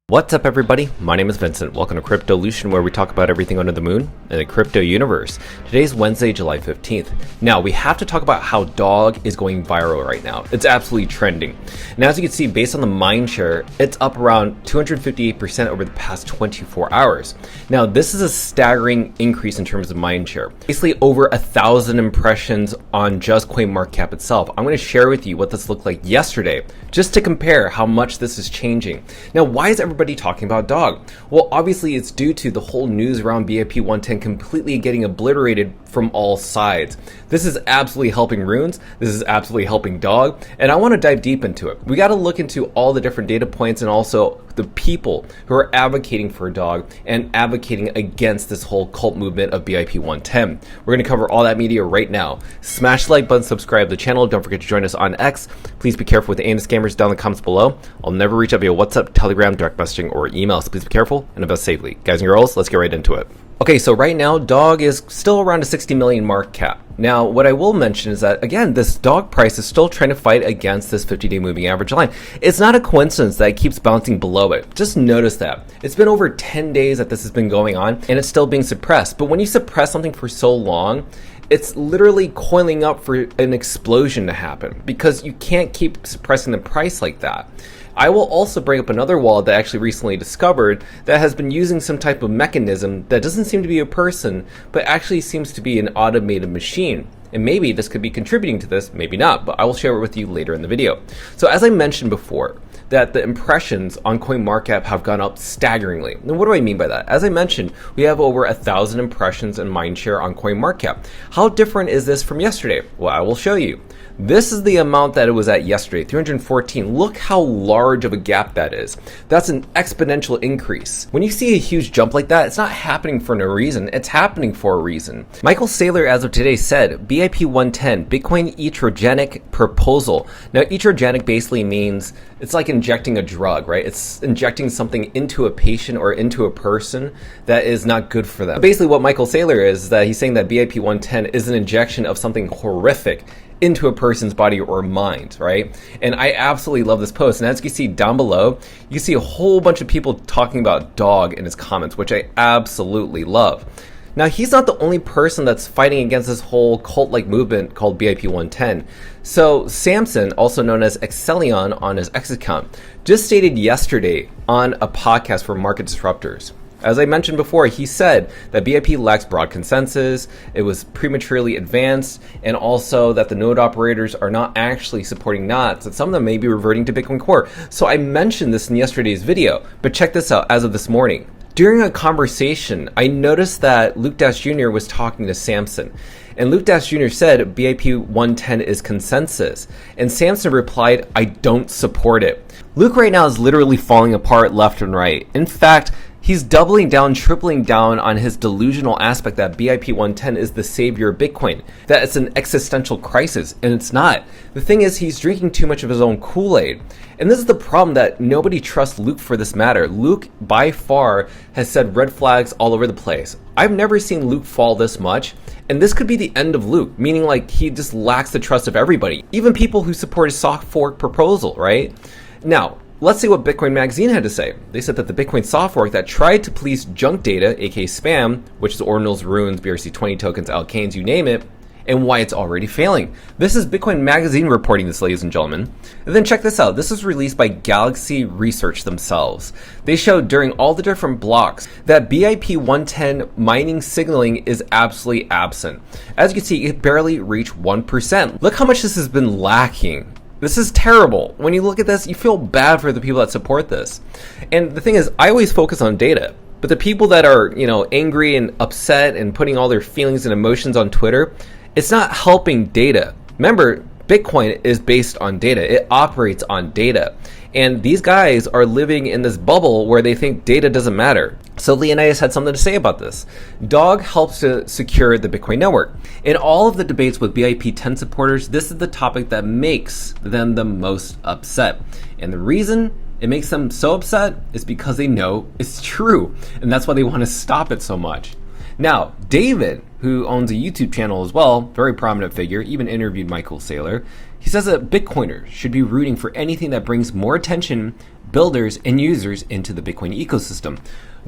What's up everybody, my name is Vincent. Welcome to Cryptolution, where we talk about everything under the moon in the crypto universe. Today's Wednesday, July 15th. Now we have to talk about how Dog is going viral right now. It's absolutely trending. Now as you can see, based on the mindshare, it's up around 258% over the past 24 hours. Now this is a staggering increase in terms of mindshare. Basically over 1,000 impressions on just CoinMarketCap itself. I'm going to share with you what this looked like yesterday, just to compare how much this is changing. Now why is everybody talking about Dog? Well, obviously it's due to the whole news around BIP 110 completely getting obliterated from all sides. This is absolutely helping Runes. This is absolutely helping Dog, and I want to dive deep into it. We got to look into all the different data points and also the people who are advocating for Dog and advocating against this whole cult movement of BIP 110. We're going to cover all that media right now. Smash the like button, subscribe to the channel. Don't forget to join us on X. Please be careful with the aim scammers down in the comments below. I'll never reach out via WhatsApp, Telegram, direct messaging, or email, so please be careful and invest safely. Guys and girls, let's get right into it. Okay, so right now, Dog is still around a 60 million market cap. Now, what I will mention is that, again, this Dog price is still trying to fight against this 50-day moving average line. It's not a coincidence that it keeps bouncing below it. Just notice that. It's been over 10 days that this has been going on, and it's still being suppressed. But when you suppress something for so long, it's literally coiling up for an explosion to happen, because you can't keep suppressing the price like that. I will also bring up another wallet that I actually recently discovered that has been using some type of mechanism that doesn't seem to be a person, but actually seems to be an automated machine. And maybe this could be contributing to this, maybe not, but I will share it with you later in the video. So as I mentioned before, that the impressions on CoinMarketCap have gone up staggeringly. And what do I mean by that? As I mentioned, we have over 1,000 impressions and mindshare on CoinMarketCap. How different is this from yesterday? Well, I will show you. This is the amount that it was at yesterday, 314. Look how large of a gap that is. That's an exponential increase. When you see a huge jump like that, it's not happening for no reason. It's happening for a reason. Michael Saylor, as of today, said, BIP 110, Bitcoin etrogenic proposal. Now, etrogenic basically means it's like injecting a drug, right? It's injecting something into a patient or into a person that is not good for them. Basically, what Michael Saylor is that he's saying that BIP 110 is an injection of something horrific into a person's body or mind, right? And I absolutely love this post. And as you can see down below, you see a whole bunch of people talking about Dog in his comments, which I absolutely love. Now, he's not the only person that's fighting against this whole cult-like movement called BIP 110. So Samson, also known as Excellion on his X account, just stated yesterday on a podcast for Market Disruptors. As I mentioned before, he said that BIP lacks broad consensus, it was prematurely advanced, and also that the node operators are not actually supporting knots, that some of them may be reverting to Bitcoin Core. So I mentioned this in yesterday's video, but check this out as of this morning. During a conversation, I noticed that Luke Dash Jr. was talking to Samson. And Luke Dash Jr. said BIP 110 is consensus. And Samson replied, I don't support it. Luke right now is literally falling apart left and right. In fact, he's doubling down, tripling down on his delusional aspect that BIP 110 is the savior of Bitcoin, that it's an existential crisis, and it's not. The thing is, he's drinking too much of his own Kool-Aid. And this is the problem, that nobody trusts Luke for this matter. Luke, by far, has said red flags all over the place. I've never seen Luke fall this much, and this could be the end of Luke, meaning like he just lacks the trust of everybody, even people who support his soft fork proposal, right? Now, let's see what Bitcoin Magazine had to say. They said that the Bitcoin soft fork that tried to police junk data, aka spam, which is Ordinals, Runes, BRC20 tokens, Alkanes, you name it, and why it's already failing. This is Bitcoin Magazine reporting this, ladies and gentlemen. And then check this out. This was released by Galaxy Research themselves. They showed during all the different blocks that BIP 110 mining signaling is absolutely absent. As you can see, it barely reached 1%. Look how much this has been lacking. This is terrible. When you look at this, you feel bad for the people that support this. And the thing is, I always focus on data. But the people that are, angry and upset and putting all their feelings and emotions on Twitter, it's not helping data. Remember, Bitcoin is based on data. It operates on data. And these guys are living in this bubble where they think data doesn't matter. So Leonidas had something to say about this. Dog helps to secure the Bitcoin network. In all of the debates with BIP 10 supporters, this is the topic that makes them the most upset. And the reason it makes them so upset is because they know it's true. And that's why they want to stop it so much. Now, David, who owns a YouTube channel as well, very prominent figure, even interviewed Michael Saylor. He says that Bitcoiners should be rooting for anything that brings more attention, builders, and users into the Bitcoin ecosystem.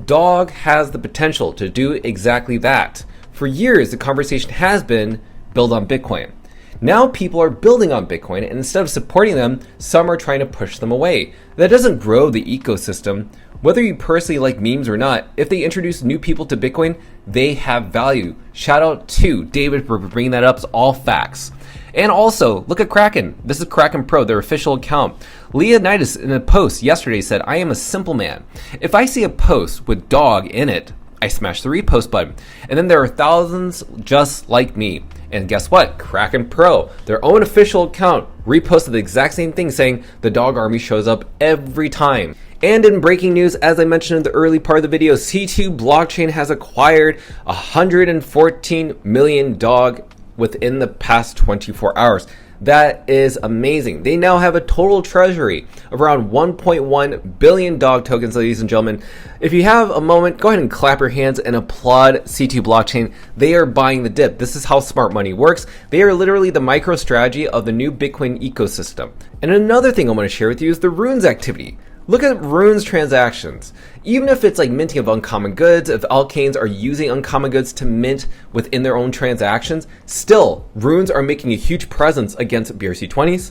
Dog has the potential to do exactly that. For years, the conversation has been build on Bitcoin. Now people are building on Bitcoin, and instead of supporting them, some are trying to push them away. That doesn't grow the ecosystem. Whether you personally like memes or not, if they introduce new people to Bitcoin, they have value. Shout out to David for bringing that up. It's all facts. And also, look at Kraken. This is Kraken Pro, their official account. Leonidas in a post yesterday said, "I am a simple man. If I see a post with dog in it, I smash the repost button. And then there are thousands just like me." And guess what? Kraken Pro, their own official account, reposted the exact same thing saying the dog army shows up every time. And in breaking news, as I mentioned in the early part of the video, C2Blockchain has acquired 114 million dog within the past 24 hours. That is amazing. They now have a total treasury of around 1.1 billion dog tokens, ladies and gentlemen. If you have a moment, go ahead and clap your hands and applaud C2Blockchain. They are buying the dip. This is how smart money works. They are literally the micro strategy of the new Bitcoin ecosystem. And another thing I want to share with you is the Runes activity. Look at Runes transactions. Even if it's like minting of uncommon goods, if alkanes are using uncommon goods to mint within their own transactions, still, Runes are making a huge presence against BRC20s.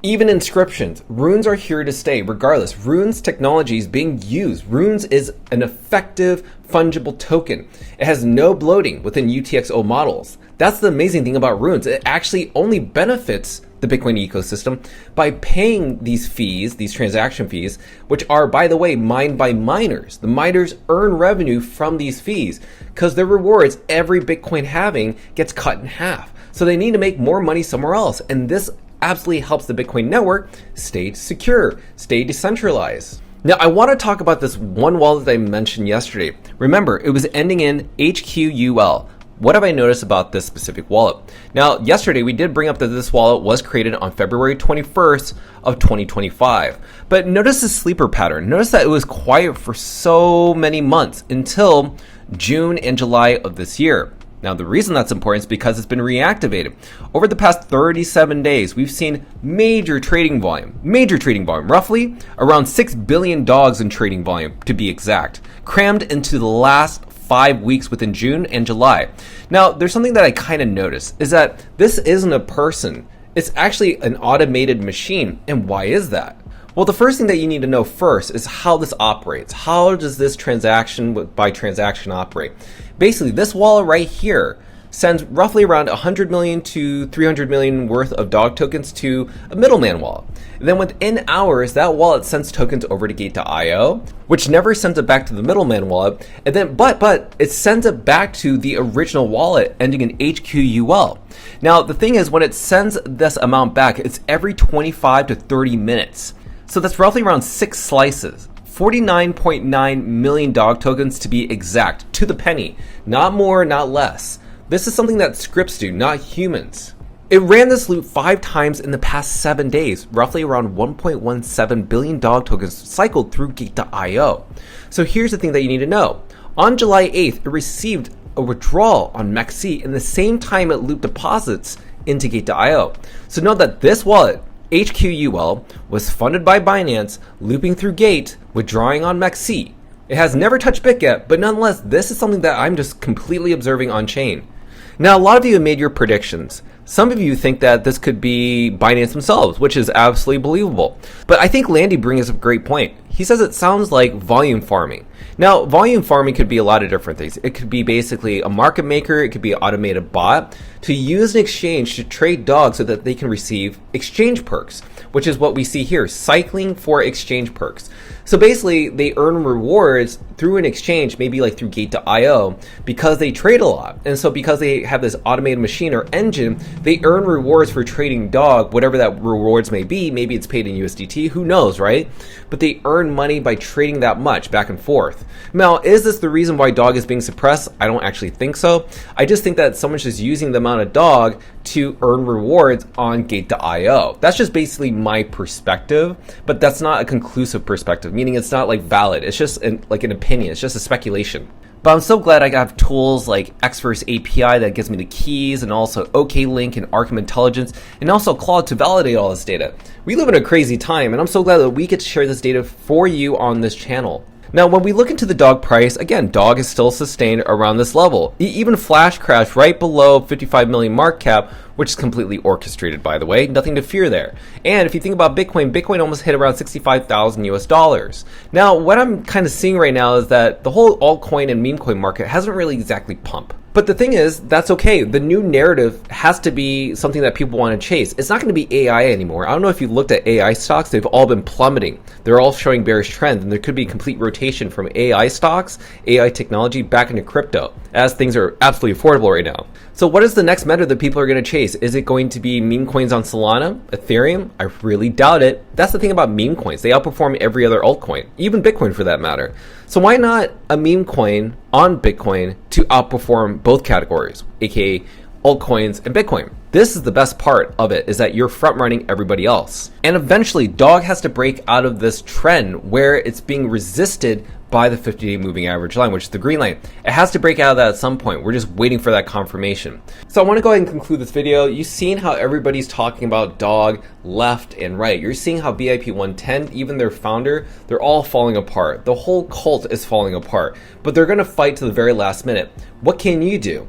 Even inscriptions, Runes are here to stay regardless. Runes technology is being used. Runes is an effective, fungible token. It has no bloating within UTXO models. That's the amazing thing about Runes. It actually only benefits the Bitcoin ecosystem by paying these fees, these transaction fees, which are, by the way, mined by miners. The miners earn revenue from these fees because their rewards, every Bitcoin halving gets cut in half. So they need to make more money somewhere else. And this absolutely helps the Bitcoin network stay secure, stay decentralized. Now, I want to talk about this one wallet that I mentioned yesterday. Remember, it was ending in HQUL. What have I noticed about this specific wallet? Now, yesterday we did bring up that this wallet was created on February 21st of 2025. But notice the sleeper pattern. Notice that it was quiet for so many months until June and July of this year. Now, the reason that's important is because it's been reactivated. Over the past 37 days, we've seen major trading volume, roughly around 6 billion dogs in trading volume to be exact, crammed into the last 5 weeks within June and July. Now, there's something that I kind of noticed is that this isn't a person. It's actually an automated machine. And why is that? Well, the first thing that you need to know first is how this operates. How does this transaction by transaction operate? Basically, this wallet right here sends roughly around 100 million to 300 million worth of dog tokens to a middleman wallet. And then within hours, that wallet sends tokens over to Gate.io, which never sends it back to the middleman wallet. And then, but it sends it back to the original wallet ending in HQUL. Now, the thing is, when it sends this amount back, it's every 25 to 30 minutes. So that's roughly around 6 slices. 49.9 million dog tokens to be exact, to the penny. Not more, not less. This is something that scripts do, not humans. It ran this loop 5 times in the past 7 days, roughly around 1.17 billion dog tokens cycled through Gate.io. So here's the thing that you need to know. On July 8th, it received a withdrawal on MEXC in the same time it looped deposits into Gate.io. So note that this wallet, HQUL, was funded by Binance, looping through Gate, withdrawing on MEXC. It has never touched BIT yet, but nonetheless, this is something that I'm just completely observing on chain. Now, a lot of you have made your predictions. Some of you think that this could be Binance themselves, which is absolutely believable. But I think Landy brings up a great point. He says it sounds like volume farming. Now, volume farming could be a lot of different things. It could be basically a market maker. It could be an automated bot to use an exchange to trade dogs so that they can receive exchange perks, which is what we see here, cycling for exchange perks. So basically, they earn rewards through an exchange, maybe like through Gate.io, because they trade a lot. And so because they have this automated machine or engine, they earn rewards for trading dog, whatever that rewards may be. Maybe it's paid in USDT, who knows, right? But they earn money by trading that much back and forth. Now, is this the reason why dog is being suppressed? I don't actually think so. I just think that someone's just using the amount of dog to earn rewards on Gate.io. That's just basically my perspective, but that's not a conclusive perspective, meaning it's not like valid. It's just like an opinion. It's just a speculation. But I'm so glad I have tools like Xverse API that gives me the keys, and also OKLink and Arkham Intelligence, and also Claude to validate all this data. We live in a crazy time, and I'm so glad that we get to share this data for you on this channel. Now, when we look into the dog price, again, dog is still sustained around this level. Even flash crashed right below 55 million market cap, which is completely orchestrated, by the way. Nothing to fear there. And if you think about Bitcoin, Bitcoin almost hit around 65,000 US dollars. Now, what I'm kind of seeing right now is that the whole altcoin and meme coin market hasn't really exactly pumped. But the thing is, that's okay. The new narrative has to be something that people want to chase. It's not going to be AI anymore. I don't know if you looked at AI stocks. They've all been plummeting. They're all showing bearish trends, and there could be a complete rotation from AI stocks, AI technology, back into crypto, as things are absolutely affordable right now. So what is the next meta that people are going to chase? Is it going to be meme coins on Solana, Ethereum? I really doubt it. That's the thing about meme coins. They outperform every other altcoin, even Bitcoin for that matter. So why not a meme coin on Bitcoin to outperform both categories, aka altcoins and Bitcoin? This is the best part of it, is that you're front running everybody else. And eventually, dog has to break out of this trend where it's being resisted by the 50-day moving average line, which is the green line. It has to break out of that at some point. We're just waiting for that confirmation. So I want to go ahead and conclude this video. You've seen how everybody's talking about dog left and right. You're seeing how BIP 110, even their founder, they're all falling apart. The whole cult is falling apart, but they're going to fight to the very last minute. What can you do?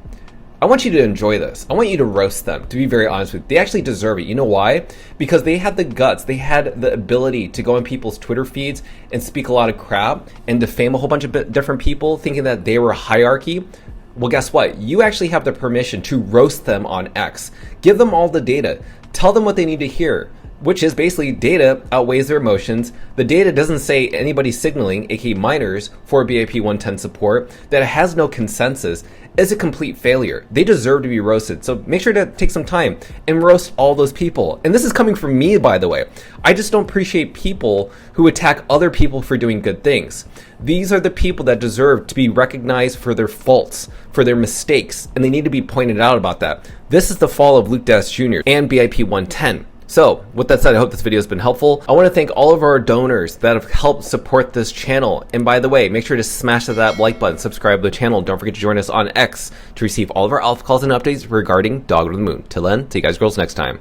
I want you to enjoy this. I want you to roast them, to be very honest with you. They actually deserve it. You know why? Because they had the guts, they had the ability to go on people's Twitter feeds and speak a lot of crap and defame a whole bunch of different people, thinking that they were a hierarchy. Well, guess what? You actually have the permission to roast them on X. Give them all the data. Tell them what they need to hear, which is basically data outweighs their emotions. The data doesn't say anybody signaling, aka miners, for BIP 110 support, that it has no consensus, is a complete failure. They deserve to be roasted. So make sure to take some time and roast all those people. And this is coming from me, by the way. I just don't appreciate people who attack other people for doing good things. These are the people that deserve to be recognized for their faults, for their mistakes, and they need to be pointed out about that. This is the fall of Luke Das Jr. and BIP 110. So, with that said, I hope this video has been helpful. I want to thank all of our donors that have helped support this channel. And by the way, make sure to smash that like button, subscribe to the channel. Don't forget to join us on X to receive all of our alpha calls and updates regarding Dog of the Moon. Till then, see you guys girls next time.